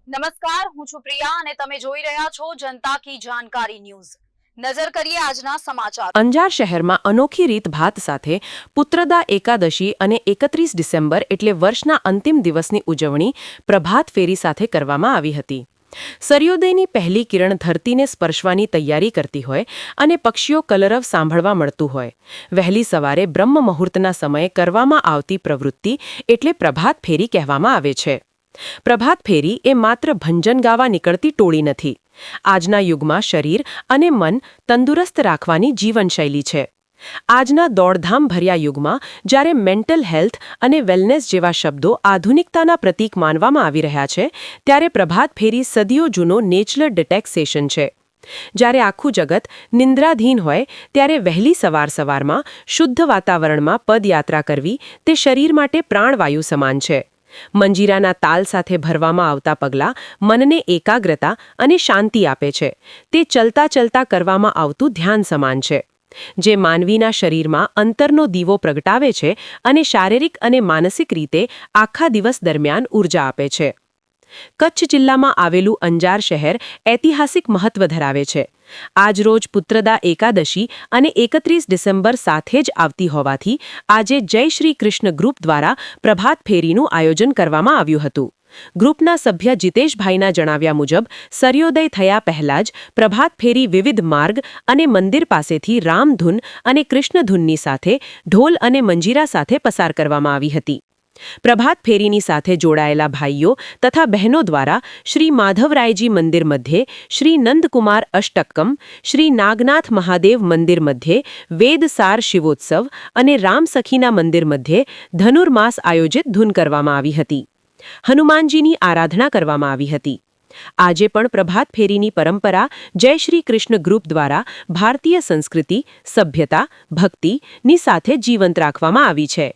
નમસ્કાર, હું છું પ્રિયા અને તમે જોઈ રહ્યા છો જનતા કી જાણકારી ન્યૂઝ। નજર કરીએ આજના સમાચાર। અંજાર શહેરમાં અનોખી રીતભાત સાથે પુત્રદા એકાદશી અને 31 ડિસેમ્બર એટલે વર્ષના અંતિમ દિવસની ઉજવણી પ્રભાત ફેરી સાથે કરવામાં આવી હતી। સૂર્યોદયની પહેલી કિરણ ધરતીને સ્પર્શવાની તૈયારી કરતી હોય અને પક્ષીઓ કલરવ સાંભળવા મળતું હોય, વહેલી સવારે બ્રહ્મ મુહૂર્તના સમયે કરવામાં આવતી પ્રવૃત્તિ એટલે પ્રભાત ફેરી કહેવામાં આવે છે। પ્રભાત ફેરી એ માત્ર ભંજન ગાવા નીકળતી ટોળી નથી। આજના યુગમાં શરીર અને મન તંદુરસ્ત રાખવાની જીવનશૈલી છે। આજના દોડધામ ભર્યા યુગમાં જ્યારે મેન્ટલ હેલ્થ અને વેલનેસ જેવા શબ્દો આધુનિકતાના પ્રતીક માનવામાં આવી રહ્યા છે, ત્યારે પ્રભાત ફેરી સદીઓ જૂનો નેચરલ ડિટેક્સેશન છે। જ્યારે આખું જગત નિંદ્રાધીન હોય ત્યારે વહેલી સવારમાં શુદ્ધ વાતાવરણમાં પદયાત્રા કરવી તે શરીર માટે પ્રાણવાયુ સમાન છે। મંજીરાના તાલ સાથે ભરવામાં આવતા પગલાં મનને એકાગ્રતા અને શાંતિ આપે છે। તે ચલતા ચલતા કરવામાં આવતું ધ્યાન સમાન છે, જે માનવીના શરીરમાં અંતરનો દીવો પ્રગટાવે છે અને શારીરિક અને માનસિક રીતે આખા દિવસ દરમિયાન ઊર્જા આપે છે। કચ્છ જિલ્લામાં આવેલું અંજાર શહેર ઐતિહાસિક મહત્વ ધરાવે છે। આજરોજ પુત્રદા એકાદશી અને 31 ડિસેમ્બર સાથે જ આવતી હોવાથી આજે જય શ્રી કૃષ્ણ ગ્રુપ દ્વારા પ્રભાત ફેરીનું આયોજન કરવામાં આવ્યું હતું। ગ્રુપના સભ્ય જીતેશભાઈના જણાવ્યા મુજબ સૂર્યોદય થયા પહેલા જ પ્રભાત ફેરી વિવિધ માર્ગ અને મંદિર પાસેથી રામધૂન અને કૃષ્ણધૂનની સાથે ઢોલ અને મંજીરા સાથે પસાર કરવામાં આવી હતી। પ્રભાત ફેરીની સાથે જોડાયેલા ભાઈઓ તથા બહેનો દ્વારા શ્રી માધવરાયજી મંદિર મધ્યે, શ્રી નંદકુમાર અષ્ટકમ, શ્રી નાગનાથ મહાદેવ મંદિર મધ્યે વેદસાર શિવોત્સવ અને રામસખીના મંદિર મધ્યે ધનુર્માસ આયોજિત ધૂન કરવામાં આવી હતી। હનુમાનજીની આરાધના કરવામાં આવી હતી। આજે પણ પ્રભાત ફેરીની પરંપરા જય શ્રી કૃષ્ણ ગ્રુપ દ્વારા ભારતીય સંસ્કૃતિ, સભ્યતા, ભક્તિની સાથે જીવંત રાખવામાં આવી છે।